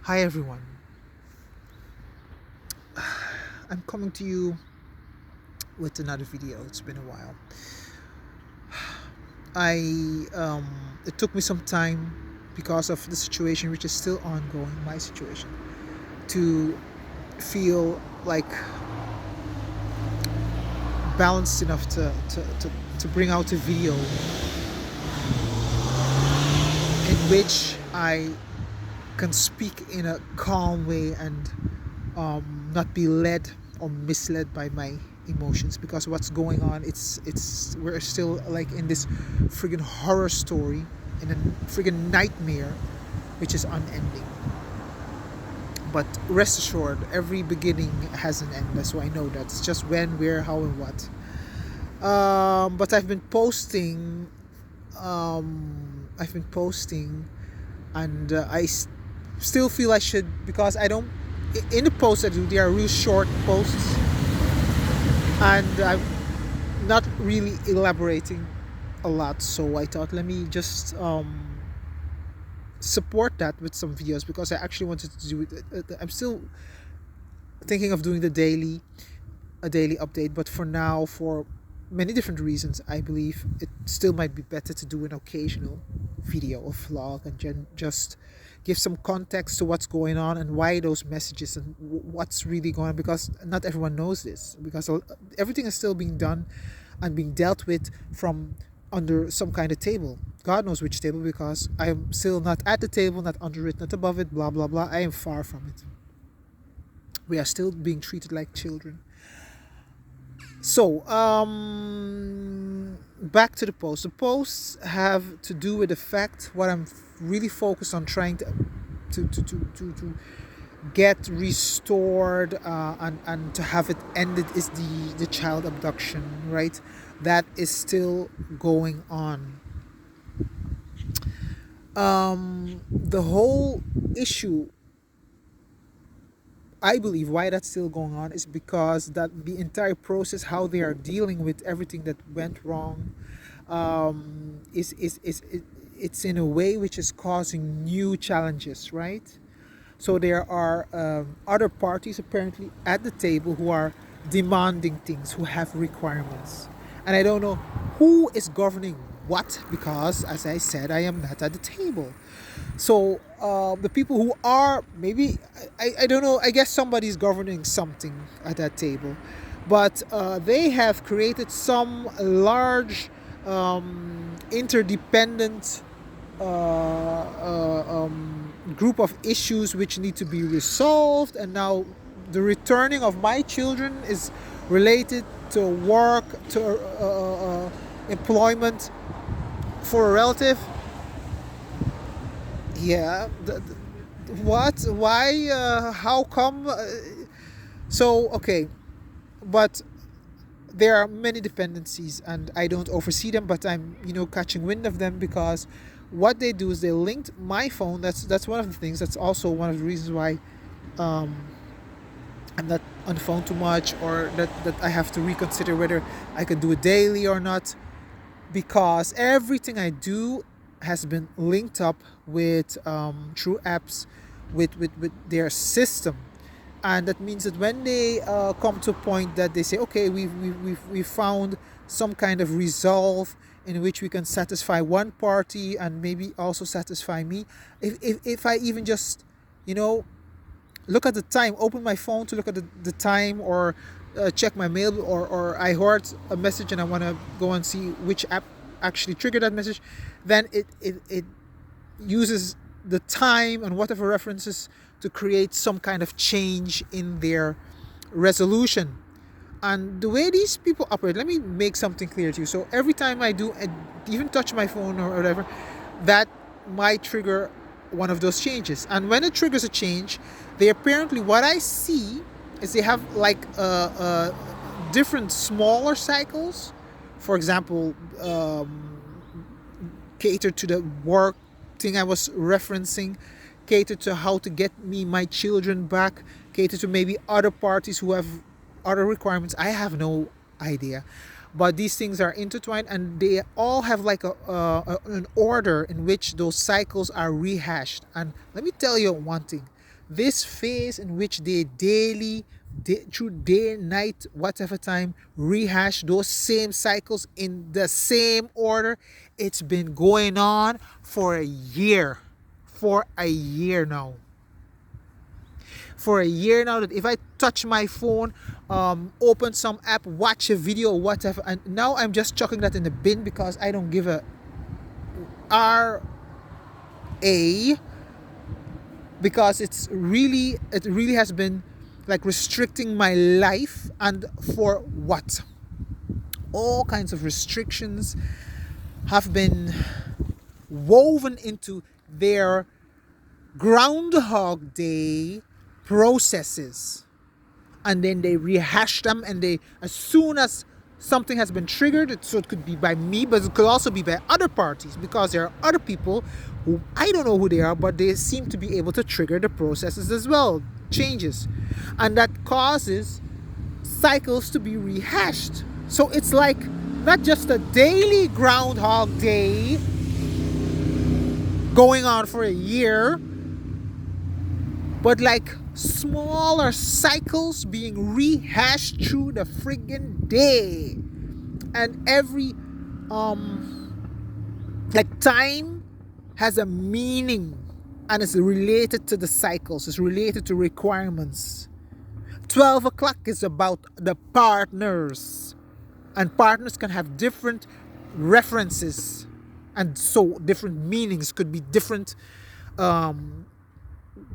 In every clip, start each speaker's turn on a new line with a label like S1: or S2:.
S1: Hi everyone. I'm coming to you with another video. It's been a while. I it took me some time because of the situation which is still ongoing, my situation, to feel like balanced enough to bring out a video in which I can speak in a calm way and not be led or misled by my emotions, because what's going on, it's we're still like in this friggin' horror story, in a friggin' nightmare which is unending. But rest assured, every beginning has an end. That's why I know that. It's just when, where, how, and what. But I've been posting, and still feel I should, because I don't. In the posts I do, they are real short posts, and I'm not really elaborating a lot. So I thought, let me just support that with some videos, because I actually wanted to do it. I'm still thinking of doing a daily update, but for now, for many different reasons, I believe it still might be better to do an occasional video or vlog, and just give some context to what's going on and why those messages and what's really going on, because not everyone knows this, because everything is still being done and being dealt with from under some kind of table. God knows which table, because I am still not at the table, not under it, not above it, blah blah blah. I am far from it. We are still being treated like children. So, back to the post. The posts have to do with the fact, what I'm really focused on trying to get restored, and to have it ended, is the child abduction, right? That is still going on. The whole issue, I believe, why that's still going on is because that the entire process, how they are dealing with everything that went wrong, it's in a way which is causing new challenges, right? So there are other parties apparently at the table who are demanding things, who have requirements, and I don't know who is governing what, because, as I said, I am not at the table. So the people who are, maybe, I don't know, I guess somebody's governing something at that table, but they have created some large interdependent group of issues which need to be resolved. And now the returning of my children is related to work, to employment for a relative. Yeah, what, why, how come, so okay, but there are many dependencies, and I don't oversee them, but I'm, catching wind of them, because what they do is they linked my phone. That's one of the things. That's also one of the reasons why um, I'm not on the phone too much, or that I have to reconsider whether I can do it daily or not, because everything I do has been linked up with, through apps, with their system. And that means that when they come to a point that they say, okay, we've found some kind of resolve in which we can satisfy one party and maybe also satisfy me, if I even just, look at the time, open my phone to look at the time, or check my mail, or I heard a message and I want to go and see which app actually triggered that message, then it uses the time and whatever references to create some kind of change in their resolution. And the way these people operate, let me make something clear to you. So every time I do even touch my phone or whatever, that might trigger one of those changes. And when it triggers a change, they apparently, what I see is they have like different smaller cycles. For example, cater to the work thing I was referencing, cater to how to get me my children back, cater to maybe other parties who have other requirements. I have no idea, but these things are intertwined, and they all have like an order in which those cycles are rehashed. And let me tell you one thing: this phase in which they daily, through day, night, whatever time, rehash those same cycles in the same order, it's been going on for a year. For a year now. For a year now, that if I touch my phone, open some app, watch a video or whatever, and now I'm just chucking that in the bin because I don't give a R.A. because it really has been like restricting my life. And for what? All kinds of restrictions have been woven into their Groundhog Day processes, and then they rehash them, and they, as soon as something has been triggered, so it could be by me, but it could also be by other parties, because there are other people who I don't know who they are, but they seem to be able to trigger the processes as well, changes, and that causes cycles to be rehashed. So it's like not just a daily Groundhog Day going on for a year, but like smaller cycles being rehashed through the friggin' day. And every like time has a meaning, and it's related to the cycles, it's related to requirements. 12 o'clock is about the partners, and partners can have different references, and so different meanings, could be different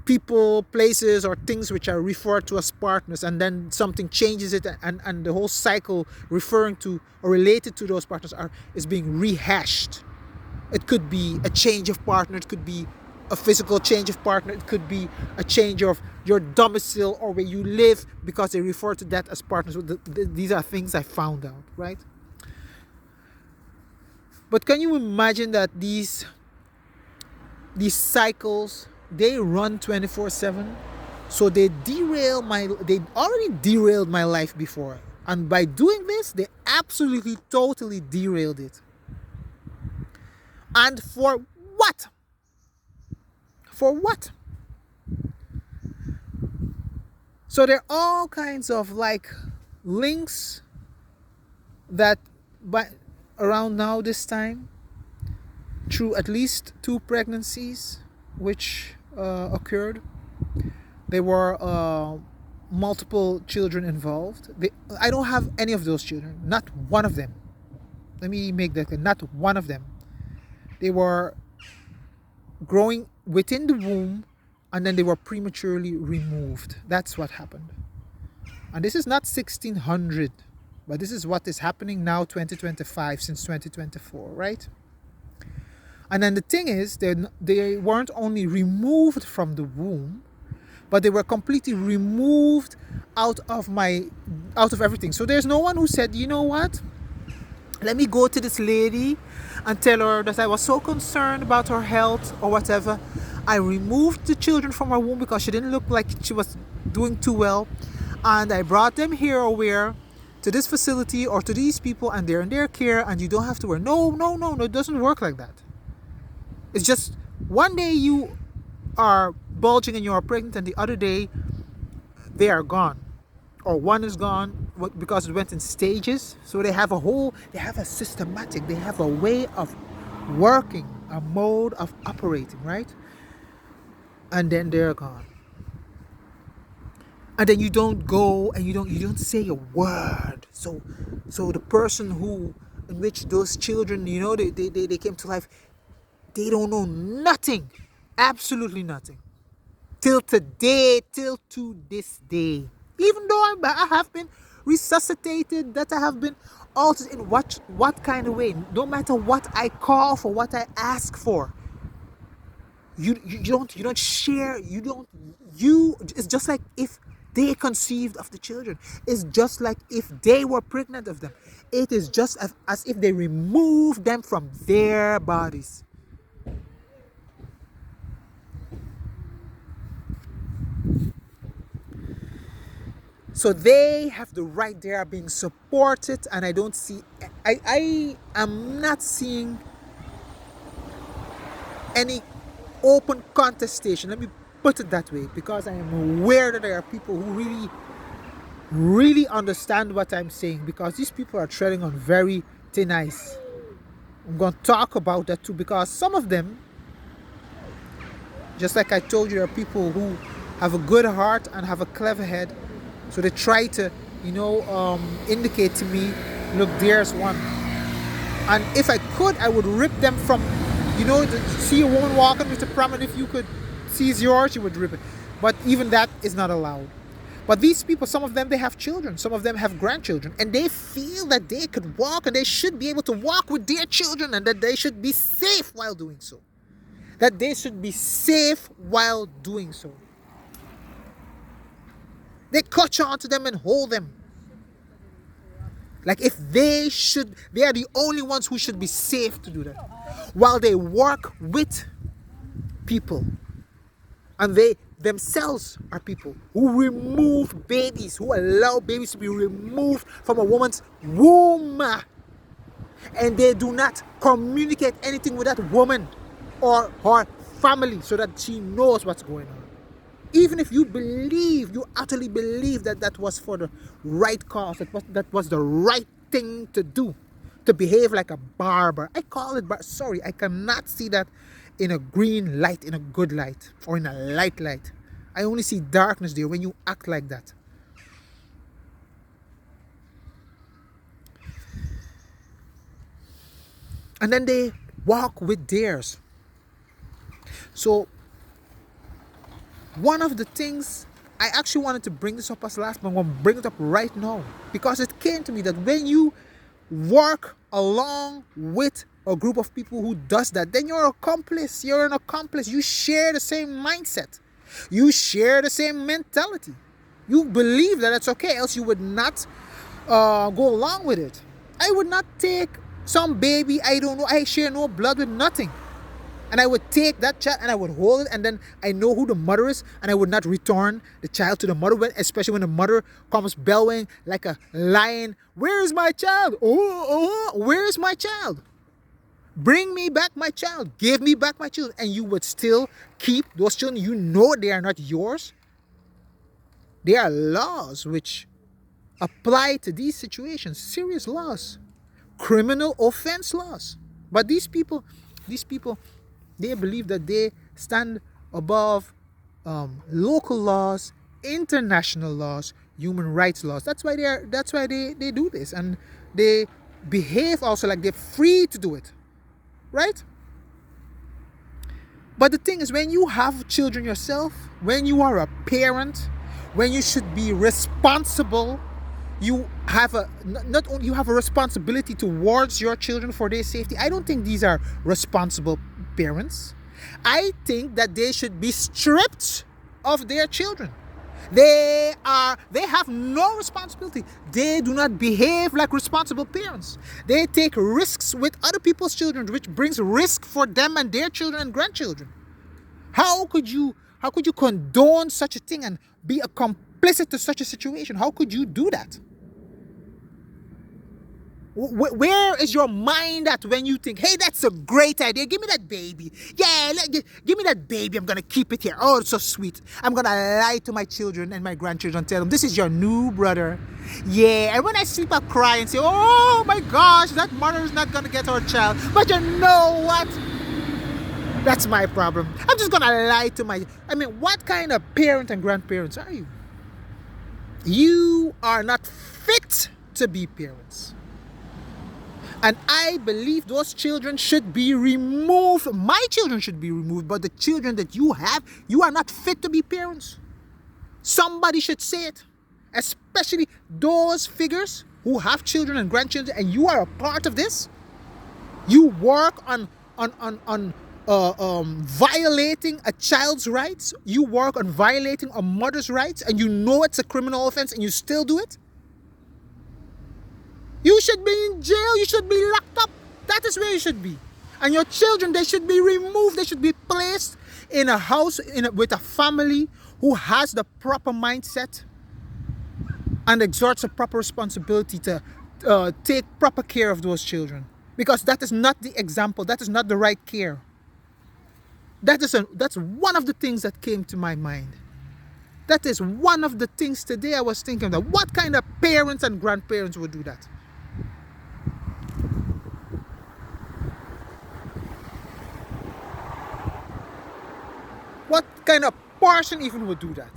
S1: people, places, or things which are referred to as partners, and then something changes it, and the whole cycle referring to or related to those partners is being rehashed. It could be a change of partner, it could be a physical change of partner, it could be a change of your domicile or where you live, because they refer to that as partners. These are things I found out, right? But can you imagine that these cycles, they run 24/7? So they already derailed my life before, and by doing this, they absolutely totally derailed it. And for what? For what? So there are all kinds of like links that by around now this time, through at least 2 pregnancies which occurred. There were multiple children involved. I don't have any of those children, not one of them. Let me make that clear, not one of them. They were growing within the womb, and then they were prematurely removed. That's what happened. And this is not 1600, but this is what is happening now, 2025, since 2024, right? And then the thing is, they weren't only removed from the womb, but they were completely removed out of everything. So there's no one who said, you know what? Let me go to this lady and tell her that I was so concerned about her health or whatever. I removed the children from her womb because she didn't look like she was doing too well. And I brought them here or where, to this facility or to these people, and they're in their care, and you don't have to worry. No, it doesn't work like that. It's just one day you are bulging and you are pregnant, and the other day they are gone, or one is gone because it went in stages. So they have a systematic, they have a way of working, a mode of operating, right? And then they're gone. And then you don't go and you don't say a word. So the person in which those children, they came to life, they don't know nothing, absolutely nothing, till to this day. Even though I have been resuscitated, that I have been altered in what kind of way, no matter what I call for, what I ask for, you don't share, it's just like if they conceived of the children. It's just like if they were pregnant of them. It is just as if they removed them from their bodies. So they have the right, they are being supported, and I am not seeing any open contestation. Let me put it that way because I am aware that there are people who really, really understand what I'm saying, because these people are treading on very thin ice. I'm going to talk about that too, because some of them, just like I told you, there are people who have a good heart and have a clever head. So they try to, indicate to me, look, there's one. And if I could, I would rip them from, see a woman walking with a pram, and if you could seize yours, you would rip it. But even that is not allowed. But these people, some of them, they have children. Some of them have grandchildren. And they feel that they could walk and they should be able to walk with their children, and that they should be safe while doing so. That they should be safe while doing so. They clutch onto them and hold them. Like if they are the only ones who should be safe to do that. While they work with people. And they themselves are people who remove babies, who allow babies to be removed from a woman's womb. And they do not communicate anything with that woman or her family so that she knows what's going on. Even if you utterly believe that that was for the right cause, that was the right thing to do, to behave like a barber. I call it, sorry, I cannot see that in a green light, in a good light, or in a light light. I only see darkness there when you act like that. And then they walk with theirs. So, one of the things, I actually wanted to bring this up as last, but I'm going to bring it up right now. Because it came to me that when you work along with a group of people who does that, then you're an accomplice. You're an accomplice. You share the same mindset. You share the same mentality. You believe that it's okay, else you would not go along with it. I would not take some baby, I don't know, I share no blood with nothing. And I would take that child and I would hold it, and then I know who the mother is, and I would not return the child to the mother, especially when the mother comes bellowing like a lion. Where is my child? Where is my child? Bring me back my child. Give me back my children. And you would still keep those children. You know they are not yours. There are laws which apply to these situations. Serious laws. Criminal offense laws. But these people, they believe that they stand above local laws, international laws, human rights laws. That's why they do this, and they behave also like they're free to do it, right? But the thing is, when you have children yourself, when you are a parent, when you should be responsible, you have not only you have a responsibility towards your children for their safety. I don't think these are responsible parents. I think that they should be stripped of their children. They have no responsibility. They do not behave like responsible parents. They take risks with other people's children, which brings risk for them and their children and grandchildren. How could you condone such a thing and be a complicit to such a situation? How could you do that? Where is your mind at when you think, hey, that's a great idea. Give me that baby. Yeah, give me that baby. I'm going to keep it here. Oh, it's so sweet. I'm going to lie to my children and my grandchildren, tell them, this is your new brother. Yeah, and when I sleep, I'll cry and say, oh my gosh, that mother is not going to get her child. But you know what? That's my problem. I'm just going to lie to what kind of parent and grandparents are you? You are not fit to be parents. And I believe those children should be removed. My children should be removed. But the children that you have, you are not fit to be parents. Somebody should say it. Especially those figures who have children and grandchildren, and you are a part of this. You work on violating a child's rights. You work on violating a mother's rights, and you know it's a criminal offense, and you still do it. You should be in jail. You should be locked up. That is where you should be. And your children, they should be removed. They should be placed in a house with a family who has the proper mindset and exerts a proper responsibility to take proper care of those children. Because that is not the example. That is not the right care. That's one of the things that came to my mind. That is one of the things today I was thinking that what kind of parents and grandparents would do that? What kind of person even would do that?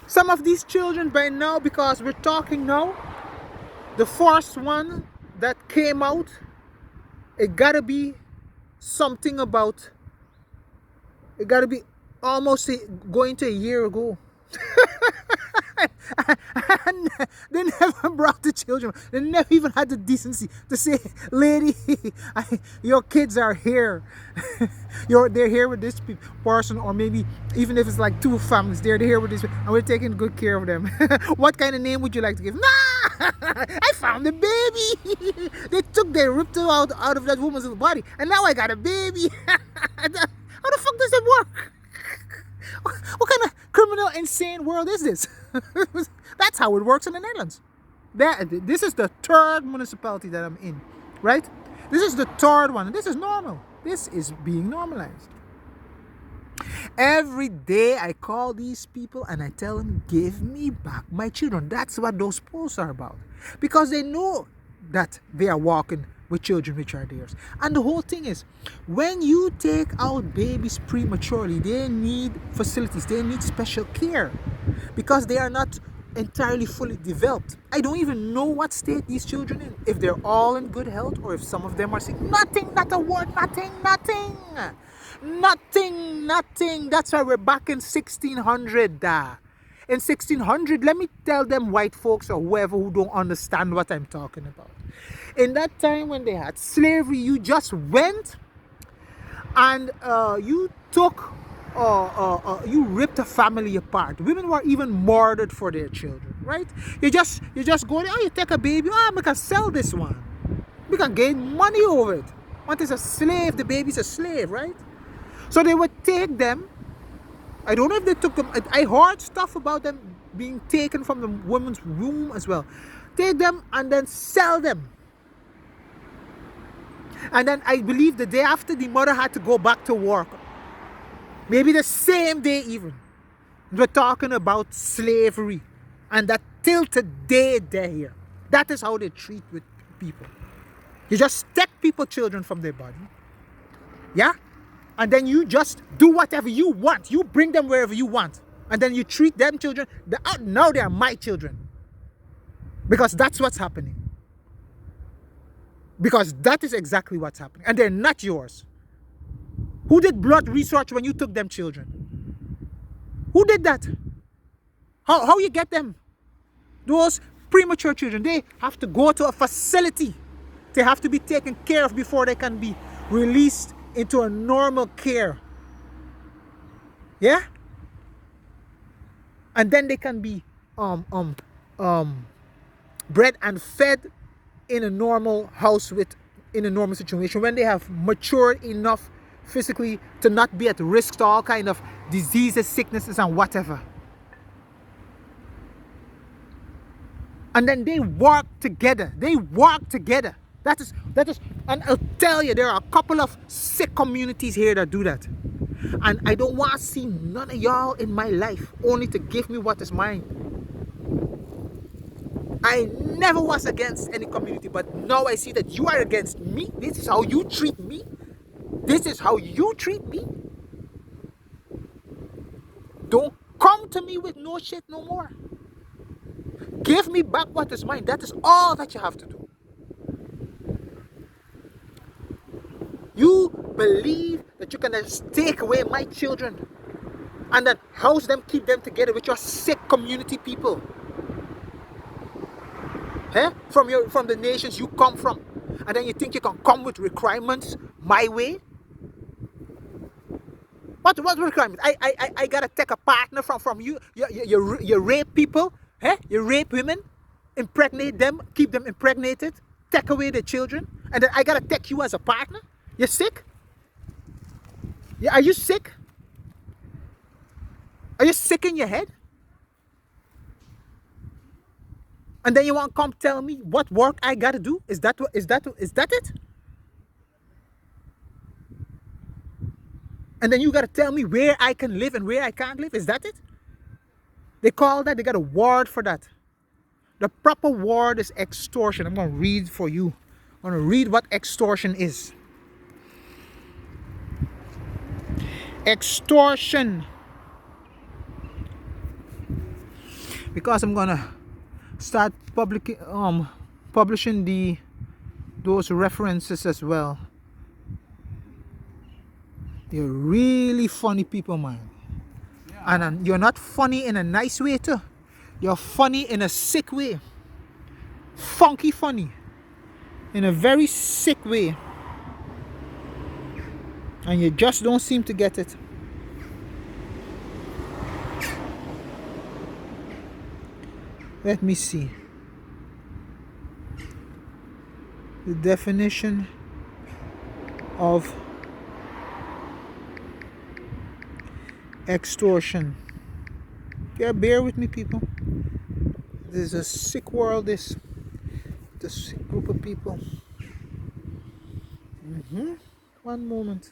S1: Some of these children by now, because we're talking now, the first one that came out, it gotta be something about, it gotta be almost going to a year ago. And they never brought the children. They never even had the decency to say, lady, your kids are here. They're here with this person, or maybe even if it's like two families, they're here with this, and we're taking good care of them. What kind of name would you like to give? Nah, I found a baby. They ripped it out of that woman's body, and now I got a baby. How the fuck does that work? What kind of criminal, insane world is this? That's how it works in the Netherlands. This is the third municipality that I'm in, right? This is the third one, and this is normal. This is being normalized. Every day I call these people and I tell them, give me back my children. That's what those posts are about. Because they know that they are walking with children which are theirs. And the whole thing is, when you take out babies prematurely, they need facilities, they need special care, because they are not entirely fully developed. I don't even know what state these children in, if they're all in good health or if some of them are sick. Nothing, not a word, nothing. That's why we're back in 1600. In 1600, let me tell them white folks or whoever who don't understand what I'm talking about. In that time when they had slavery, you just went and you took, you ripped a family apart. Women were even murdered for their children, right? You just go there, you take a baby, we can sell this one. We can gain money over it. What is a slave? The baby's a slave, right? So they would take them. I don't know if they took them. I heard stuff about them being taken from the woman's womb as well. Take them and then sell them. And then I believe the day after, the mother had to go back to work. Maybe the same day even. We're talking about slavery. And that till today they're here. That is how they treat with people. You just take people's children from their body. Yeah? And then you just do whatever you want. You bring them wherever you want. And then you treat them children. Now they are my children. Because that's what's happening. Because that is exactly what's happening. And they're not yours. Who did blood research when you took them children? Who did that? How you get them? Those premature children, they have to go to a facility. They have to be taken care of before they can be released into a normal care. Yeah? And then they can be bred and fed in a normal house in a normal situation when they have matured enough physically to not be at risk to all kind of diseases, sicknesses, and whatever. And then they work together. That is, and I'll tell you, there are a couple of sick communities here that do that. And I don't want to see none of y'all in my life only to give me what is mine. I never was against any community, but now I see that you are against me. This is how you treat me. Don't come to me with no shit no more. Give me back what is mine. That is all that you have to do. You believe that you can just take away my children and then house them, keep them together with your sick community people. From the nations you come from, and then you think you can come with requirements my way? What requirement? I gotta take a partner from you. You rape people, you rape women, impregnate them, keep them impregnated, take away their children, and then I gotta take you as a partner? You're sick? Yeah, are you sick? Are you sick in your head? And then you want to come tell me what work I gotta do? Is that it? And then you got to tell me where I can live and where I can't live. Is that it? They call that, they got a word for that. The proper word is extortion. I'm going to read for you. I'm going to read what extortion is. Extortion. Because I'm going to start publishing those references as well. You're really funny people, man. Yeah. And you're not funny in a nice way too. You're funny in a sick way. Funky funny. In a very sick way. And you just don't seem to get it. Let me see. The definition of extortion. Yeah, bear with me, people. This is a sick world, this group of people. One moment.